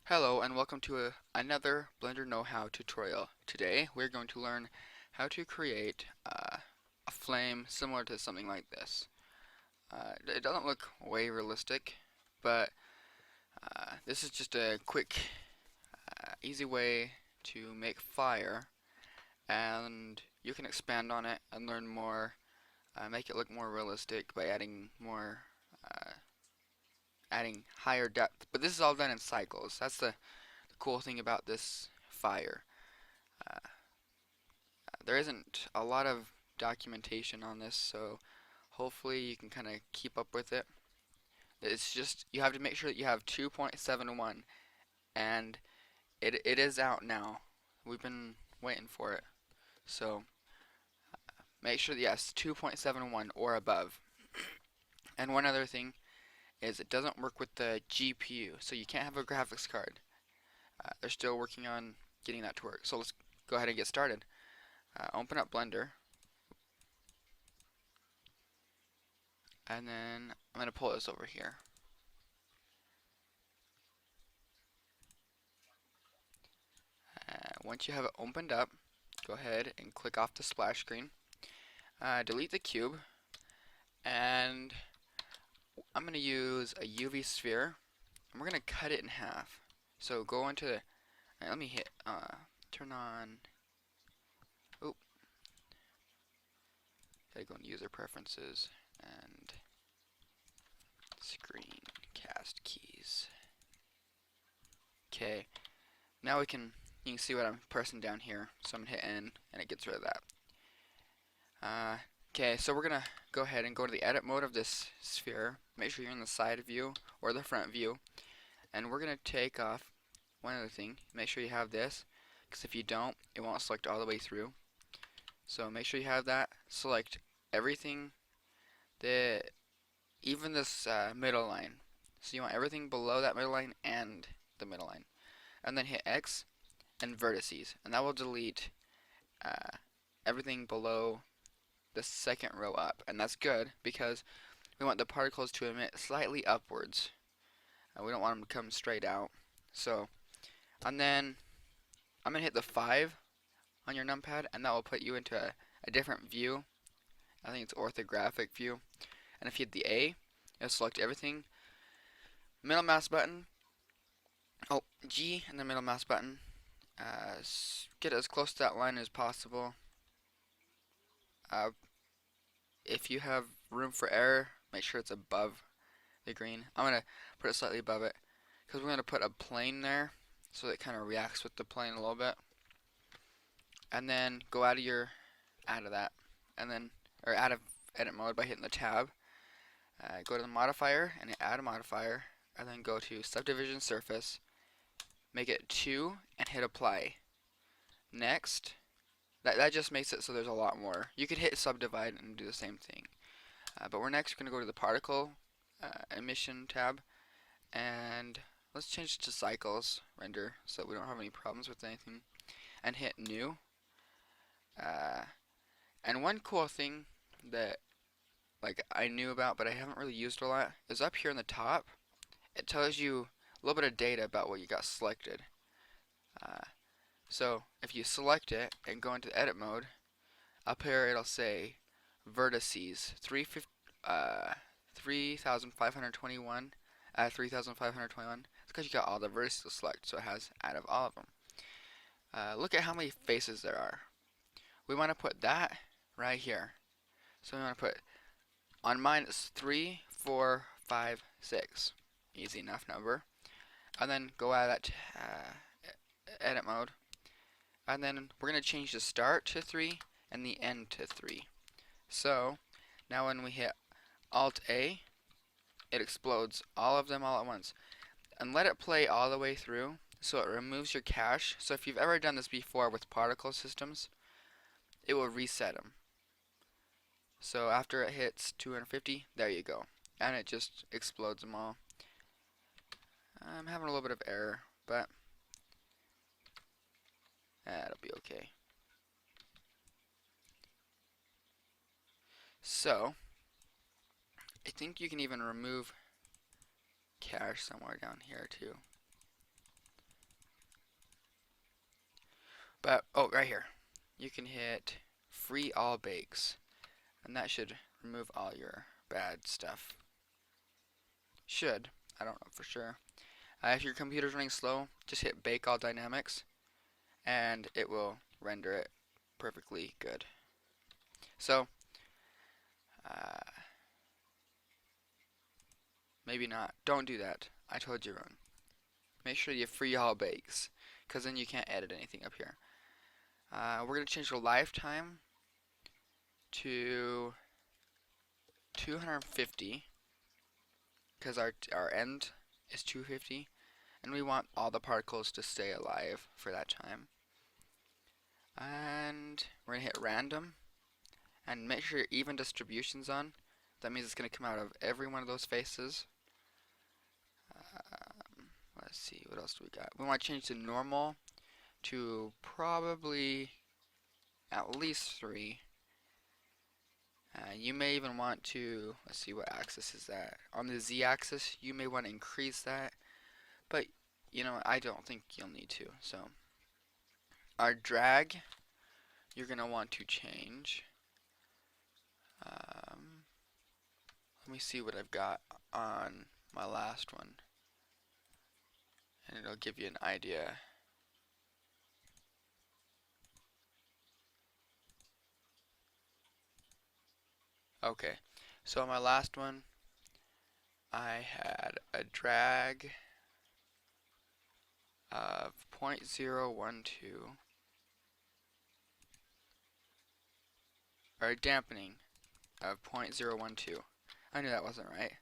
Hello and welcome to another Blender Know-How tutorial. Today we're going to learn how to create a flame similar to something like this. It doesn't look way realistic, but this is just a quick, easy way to make fire, and you can expand on it and learn more, make it look more realistic by uh, adding higher depth. But this is all done in cycles. That's the cool thing about this fire. Uh, there isn't a lot of documentation on this, so hopefully you can kind of keep up with it. It's just you have to make sure that you have 2.71, and it is out now. We've been waiting for it, so make sure that yes, 2.71 or above. And one other thing is it doesn't work with the GPU, so you can't have a graphics card. They're still working on getting that to work. So let's go ahead and get started. Open up Blender, and then I'm going to pull this over here. Once you have it opened up, go ahead and click off the splash screen. Delete the cube, and I'm going to use a UV sphere, and we're going to cut it in half. So go into the, let me hit, turn on, oop, gotta go into user preferences, and screencast keys. Okay, now you can see what I'm pressing down here. So I'm going to hit N, and it gets rid of that. Okay, so we're gonna go ahead and go to the edit mode of this sphere. Make sure you're in the side view or the front view, and we're gonna take off one other thing. Make sure you have this, because if you don't, it won't select all the way through. So make sure you have that. Select everything, even this middle line. So you want everything below that middle line and the middle line, and then hit X and vertices, and that will delete everything below the second row up, and that's good because we want the particles to emit slightly upwards. We don't want them to come straight out. So, and then I'm going to hit the 5 on your numpad, and that will put you into a different view. I think it's orthographic view. And if you hit the A, it'll select everything. Middle mouse button, oh, G and the middle mouse button. Get as close to that line as possible. If you have room for error, make sure it's above the green. I'm going to put it slightly above it because we're going to put a plane there so it kind of reacts with the plane a little bit. And then go out of that, and then, or out of edit mode by hitting the tab. Go to the modifier and add a modifier, and then go to subdivision surface, make it 2, and hit apply. Next, that just makes it so there's a lot more. You could hit subdivide and do the same thing. But we're next going to go to the particle emission tab, and let's change it to cycles render so we don't have any problems with anything, and hit new. And one cool thing that I knew about but I haven't really used a lot is up here in the top. It tells you a little bit of data about what you got selected. So if you select it and go into edit mode, up here it'll say vertices 3,521 3,521. It's because you got all the vertices selected, so it has out of all of them. Look at how many faces there are. We want to put that right here. So we want to put, on mine it's 3, 4, 5, 6. Easy enough number. And then go out of that edit mode. And then we're going to change the start to 3 and the end to 3. So now when we hit Alt A, it explodes all of them all at once. And let it play all the way through so it removes your cache. So if you've ever done this before with particle systems, it will reset them. So after it hits 250, there you go. And it just explodes them all. I'm having a little bit of error, but that'll be okay. So, I think you can even remove cache somewhere down here too. But, oh, right here. You can hit free all bakes, and that should remove all your bad stuff. Should. I don't know for sure. If your computer's running slow, just hit bake all dynamics, and it will render it perfectly good. So, uh, maybe not. Don't do that. I told you wrong. Make sure you free all bakes, because then you can't edit anything up here. We're going to change the lifetime to 250, because our end is 250, and we want all the particles to stay alive for that time. And we're going to hit random, and make sure your even distribution's on. That means it's going to come out of every one of those faces. Let's see, what else do we got? We want to change the normal to probably at least 3. You may even want to, let's see, what axis is that? On the z-axis, you may want to increase that, but you know, I don't think you'll need to. So, our drag, you're going to want to change. Let me see what I've got on my last one, and it'll give you an idea. Okay, so on my last one, I had a drag of 0.012, or a dampening of 0.012. I knew that wasn't right.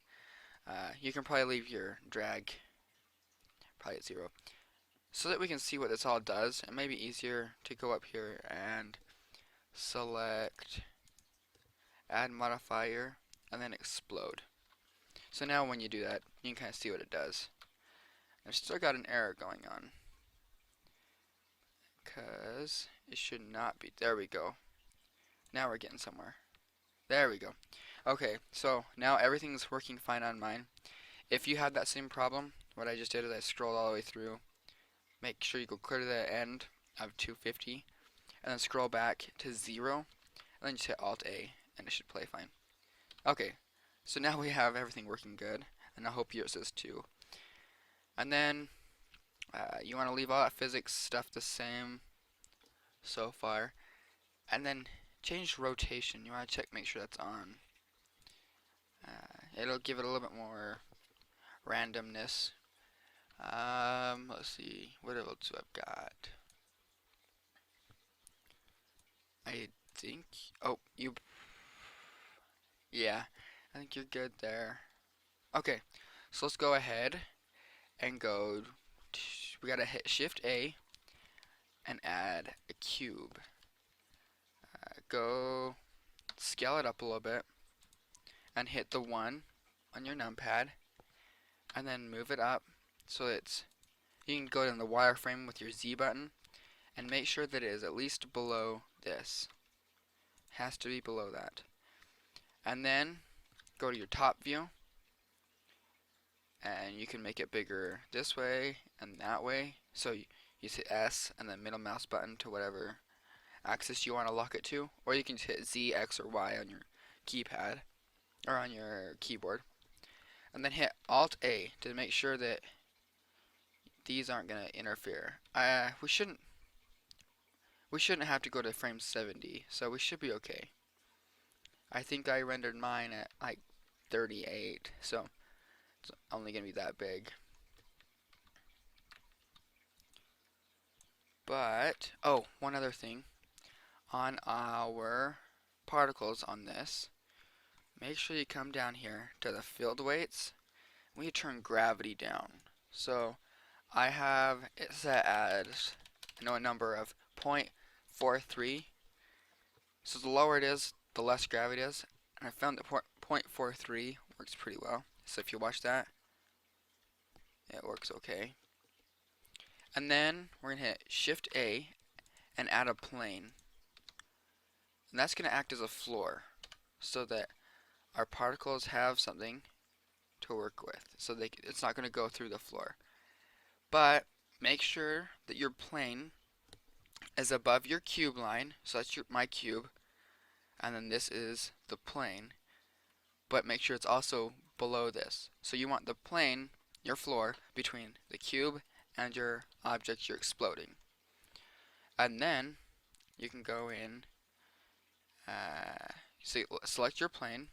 You can probably leave your drag probably at 0. So that we can see what this all does, it may be easier to go up here and select add modifier and then explode. So now when you do that, you can kind of see what it does. I've still got an error going on, because it should not be. There we go. Now we're getting somewhere. There we go. Okay, so now everything's working fine on mine. If you have that same problem, what I just did is I scrolled all the way through. Make sure you go clear to the end of 250, and then scroll back to 0, and then just hit Alt-A, and it should play fine. Okay, so now we have everything working good, and I hope yours is too. And then you want to leave all that physics stuff the same so far, and then change rotation. You want to check, make sure that's on. It'll give it a little bit more randomness. Let's see, what else do I've got? I think, oh, yeah, I think you're good there. Okay, so let's go ahead and we gotta hit Shift A and add a cube. Go scale it up a little bit and hit the 1 on your numpad, and then move it up so you can go in the wireframe with your Z button and make sure that it is at least below this. Has to be below that. And then go to your top view, and you can make it bigger this way and that way. So you hit S and then middle mouse button to whatever axis you want to lock it to, or you can just hit Z, X, or Y on your keypad or on your keyboard, and then hit Alt A to make sure that these aren't going to interfere. We shouldn't have to go to frame 70, so we should be okay. I think I rendered mine at like 38, so it's only going to be that big. But, oh, one other thing. On our particles on this, make sure you come down here to the field weights. We turn gravity down. So I have it set as, a number of 0.43. So the lower it is, the less gravity is. And I found that 0.43 works pretty well. So if you watch that, it works okay. And then we're going to hit Shift A and add a plane. And that's going to act as a floor so that our particles have something to work with. So it's not going to go through the floor. But make sure that your plane is above your cube line, so that's my cube, and then this is the plane, but make sure it's also below this. So you want the plane, your floor, between the cube and your object you're exploding. And then you can go in, select your plane,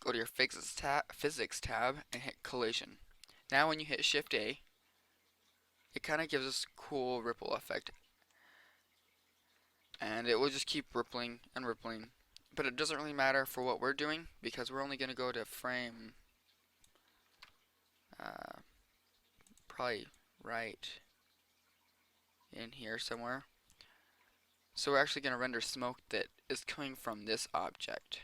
go to your physics tab, and hit collision. Now when you hit Shift A, it kind of gives us cool ripple effect, and it will just keep rippling and rippling. But it doesn't really matter for what we're doing because we're only going to go to frame probably right in here somewhere. So we're actually going to render smoke that is coming from this object.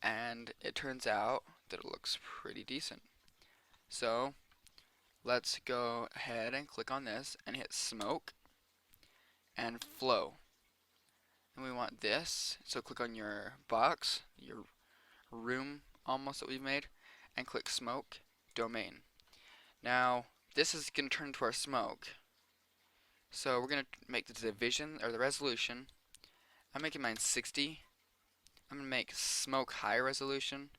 And it turns out that it looks pretty decent. So let's go ahead and click on this and hit smoke and flow. And we want this, so click on your box, your room almost that we've made, and click smoke domain. Now this is going to turn into our smoke. So we're going to make the division or the resolution. I'm making mine 60. I'm going to make smoke high resolution.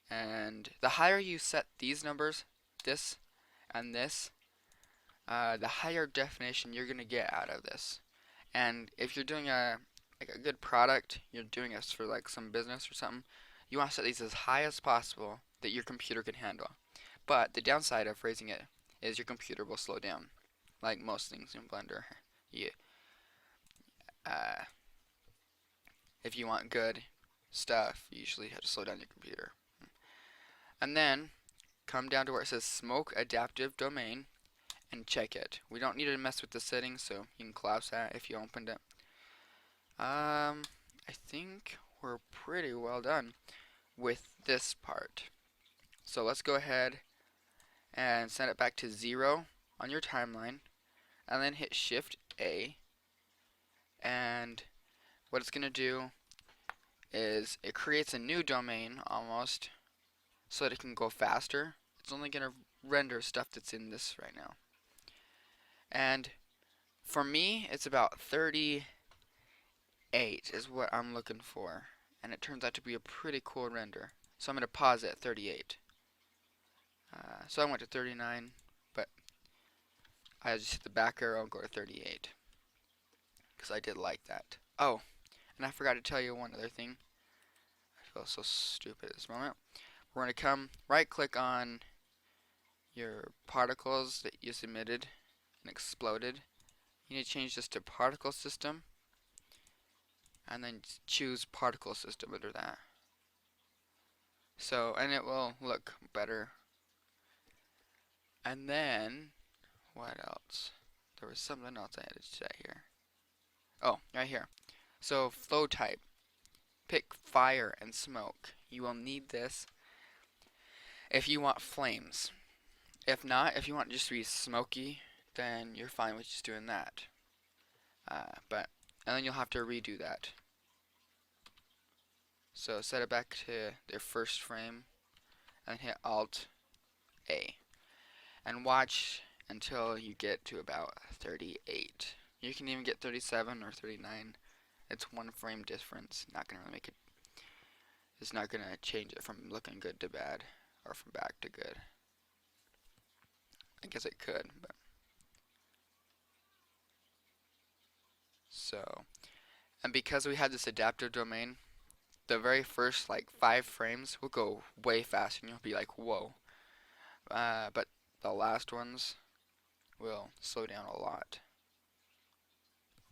And the higher you set these numbers, this and this, the higher definition you're going to get out of this. And if you're doing a good product, you're doing this for like some business or something, you want to set these as high as possible that your computer can handle. But the downside of raising it is your computer will slow down, like most things in Blender. If you want good stuff, you usually have to slow down your computer. And then come down to where it says Smoke Adaptive Domain and check it. We don't need to mess with the settings, so you can collapse that if you opened it. I think we're pretty well done with this part. So let's go ahead and set it back to 0 on your timeline, and then hit Shift A. And what it's going to do is it creates a new domain almost so that it can go faster. It's only going to render stuff that's in this right now. And for me, it's about 38 is what I'm looking for. And it turns out to be a pretty cool render. So I'm going to pause it at 38. So I went to 39, but I just hit the back arrow and go to 38. Because I did like that. Oh, and I forgot to tell you one other thing. I feel so stupid at this moment. We're going to come right click on your particles that you submitted and exploded. You need to change this to particle system and then choose particle system under that. So, and it will look better. And then, what else? There was something else I had to say here. Oh, right here. So, flow type. Pick fire and smoke. You will need this if you want flames. If not, if you want it just to be smoky, then you're fine with just doing that. And then you'll have to redo that. So set it back to their first frame and hit Alt A. And watch until you get to about 38. You can even get 37 or 39. It's one frame difference. Not gonna really make it. It's not gonna change it from looking good to bad or from bad to good. I guess it could, but so. And because we had this adaptive domain, the very first like 5 frames will go way fast, and you'll be like, whoa. But the last ones will slow down a lot.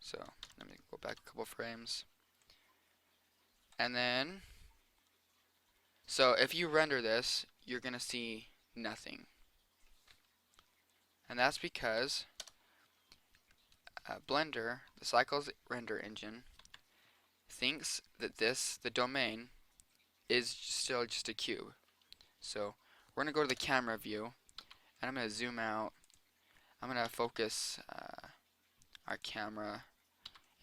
So let me go back a couple frames. And then, so if you render this, you're going to see nothing. And that's because Blender, the Cycles render engine, thinks that the domain, is still just a cube. So we're going to go to the camera view, and I'm going to zoom out. I'm going to focus our camera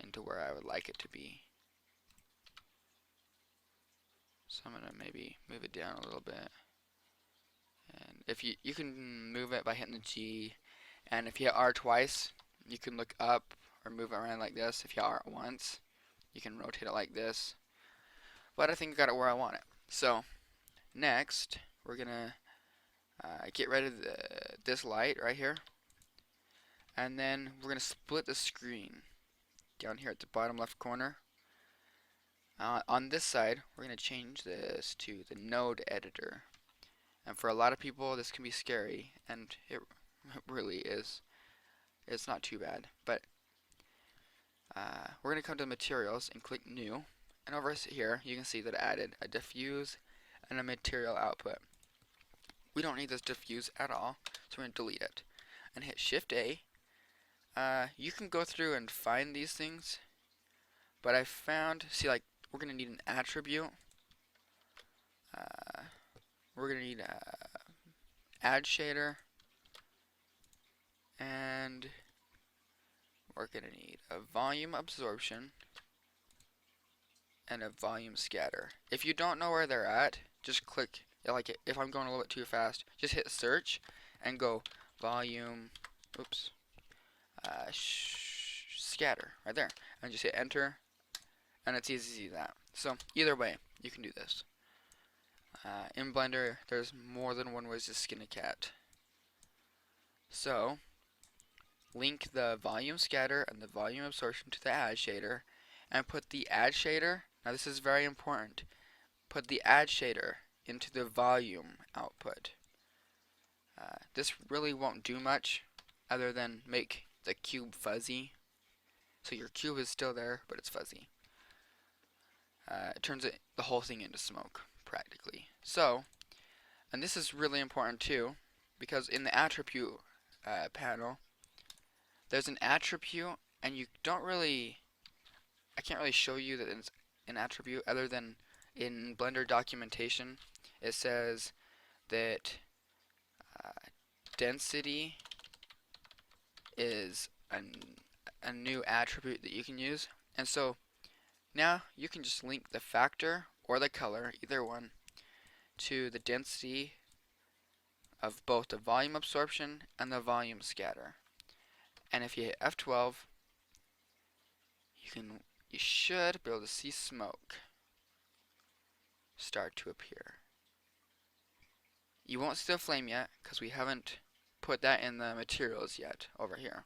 into where I would like it to be. So I'm going to maybe move it down a little bit. And if you can move it by hitting the G And if you hit R twice, you can look up or move it around like this. If you hit R once, you can rotate it like this. But I think I got it where I want it. So next, we're gonna get rid of this light right here, and then we're gonna split the screen down here at the bottom left corner. On this side, we're gonna change this to the node editor. And for a lot of people, this can be scary, and it really is. It's not too bad, but we're going to come to materials and click new, and over here you can see that I added a diffuse and a material output. We don't need this diffuse at all, so we're going to delete it and hit Shift A. You can go through and find these things, but I found, see, like, we're going to need an attribute. We're going to need a add shader, and we're going to need a volume absorption and a volume scatter. If you don't know where they're at, just click, like if I'm going a little bit too fast, just hit search and go volume, oops, scatter right there, and just hit enter, and it's easy to see that. So either way, you can do this. In Blender, there's more than one ways to skin a cat. So link the volume scatter and the volume absorption to the add shader, and put the add shader, now this is very important, put the add shader into the volume output. This really won't do much other than make the cube fuzzy. So your cube is still there, but it's fuzzy. It turns the whole thing into smoke, practically. So, and this is really important too, because in the attribute panel, there's an attribute, and you don't really, I can't really show you that it's an attribute other than in Blender documentation. It says that density is a new attribute that you can use, and so now you can just link the factor or the color, either one, to the density of both the volume absorption and the volume scatter. And if you hit F12, you should be able to see smoke start to appear. You won't see the flame yet because we haven't put that in the materials yet over here.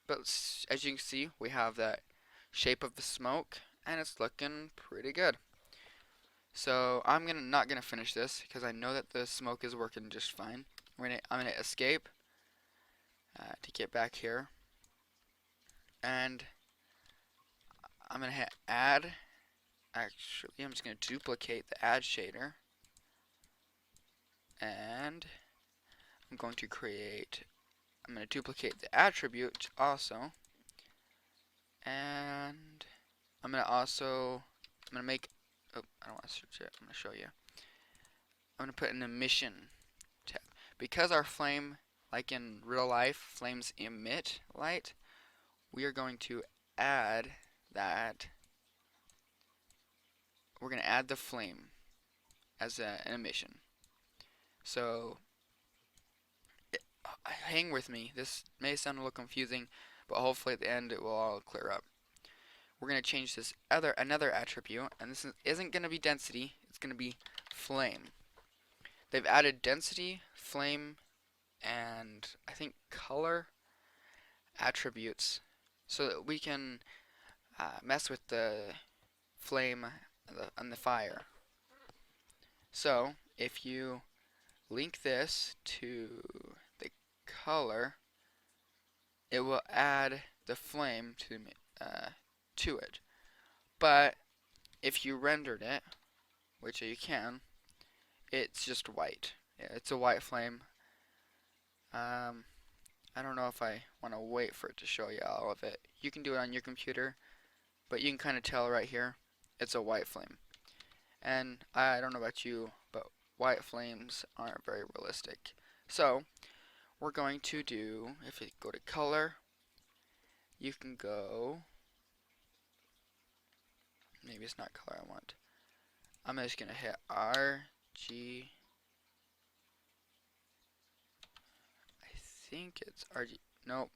But as you can see, we have that shape of the smoke, and it's looking pretty good. So I'm not gonna finish this because I know that the smoke is working just fine. I'm gonna escape to get back here, and I'm gonna hit add. Actually, I'm just gonna duplicate the add shader, and I'm going to duplicate the attribute also, and I'm gonna make, oh, I don't want to search it, I'm gonna show you. I'm gonna put an emission tab. Because our flame, like in real life, flames emit light, we are going to add that. We're gonna add the flame as an emission. So hang with me. This may sound a little confusing, but hopefully at the end it will all clear up. We're going to change this another attribute, and this isn't going to be density, it's going to be flame. They've added density, flame, and I think color attributes so that we can mess with the flame and the fire. So if you link this to the color, it will add the flame to it. But if you rendered it, which you can, it's just white. Yeah, it's a white flame. I don't know if I want to wait for it to show you all of it. You can do it on your computer, but you can kind of tell right here, it's a white flame. And I don't know about you, but white flames aren't very realistic. So we're going to do, if you go to color, you can go, maybe it's not color I want. I'm just going to hit R, G, I think it's RG. Nope.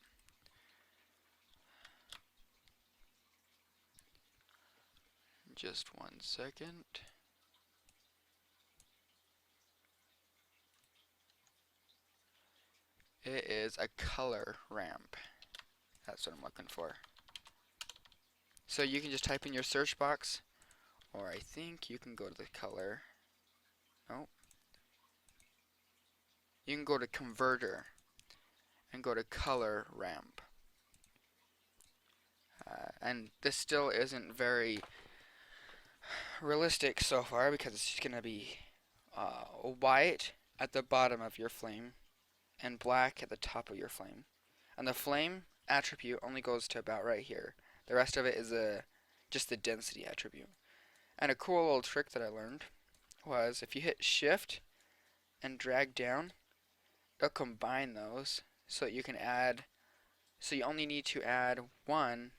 Just 1 second. It is a color ramp. That's what I'm looking for. So you can just type in your search box, or I think you can go to the color. Nope. You can go to converter and go to color ramp. And this still isn't very realistic so far because it's just going to be white at the bottom of your flame and black at the top of your flame. And the flame attribute only goes to about right here. The rest of it is just the density attribute. And a cool little trick that I learned was if you hit shift and drag down, it'll combine those so that you can add, so you only need to add one.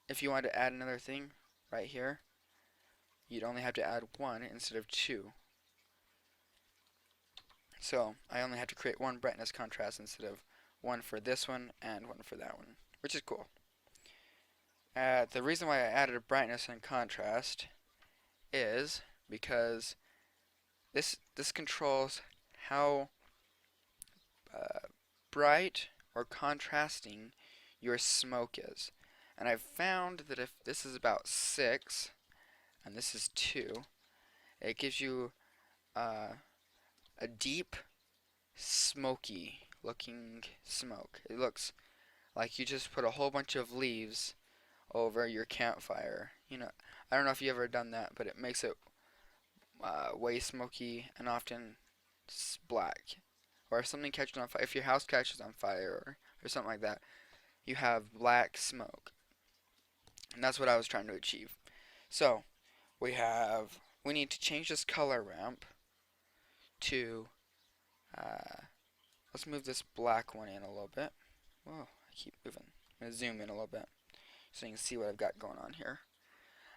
If you want to add another thing right here, you'd only have to add one instead of two. So I only have to create one brightness contrast instead of one for this one and one for that one, which is cool. The reason why I added a brightness and contrast is because this controls how bright or contrasting your smoke is. And I've found that if this is about 6 and this is 2, it gives you a deep, smoky looking smoke. It looks like you just put a whole bunch of leaves over your campfire. You know, I don't know if you've ever done that, but it makes it way smoky and often black. Or if something catches on fire, if your house catches on fire or something like that, you have black smoke. And that's what I was trying to achieve. So, we need to change this color ramp to, let's move this black one in a little bit. Whoa, I keep moving. I'm going to zoom in a little bit so you can see what I've got going on here.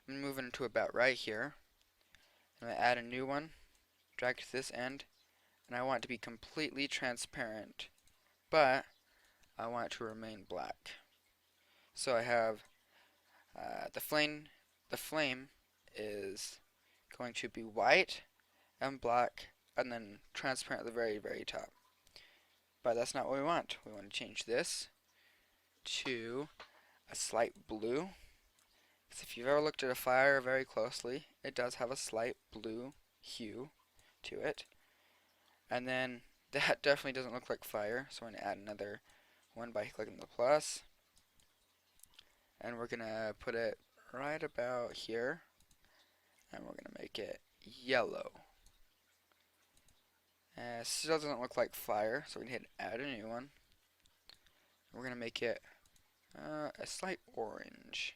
I'm going to move it to about right here. I'm going to add a new one, drag to this end, and I want it to be completely transparent, but I want it to remain black. So I have the flame is going to be white and black and then transparent at the very, very top. But that's not what we want. We want to change this to a slight blue. Because if you've ever looked at a fire very closely, it does have a slight blue hue to it. And then that definitely doesn't look like fire, so I'm going to add another one by clicking the plus. And we're going to put it right about here. And we're going to make it yellow. Still doesn't look like fire, so we can hit add a new one. We're going to make it a slight orange.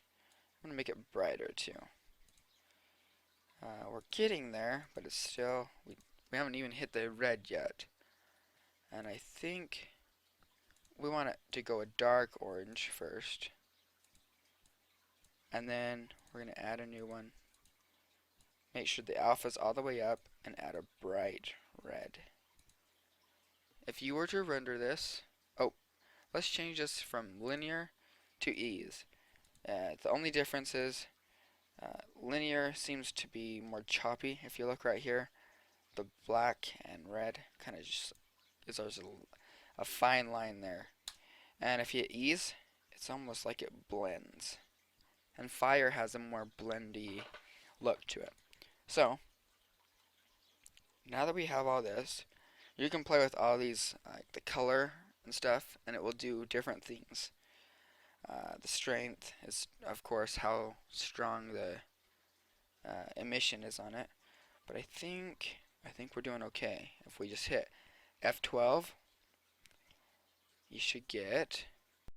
I'm going to make it brighter too. We're getting there, but it's still, we haven't even hit the red yet. And I think we want it to go a dark orange first. And then we're going to add a new one. Make sure the alpha's all the way up and add a bright red. If you were to render this, let's change this from linear to ease. The only difference is linear seems to be more choppy. If you look right here, the black and red kind of just is a fine line there. And if you hit ease, it's almost like it blends. And fire has a more blendy look to it. So, now that we have all this, you can play with all these, like the color and stuff, and it will do different things. The strength is, of course, how strong the emission is on it. But I think we're doing okay. If we just hit F12, you should get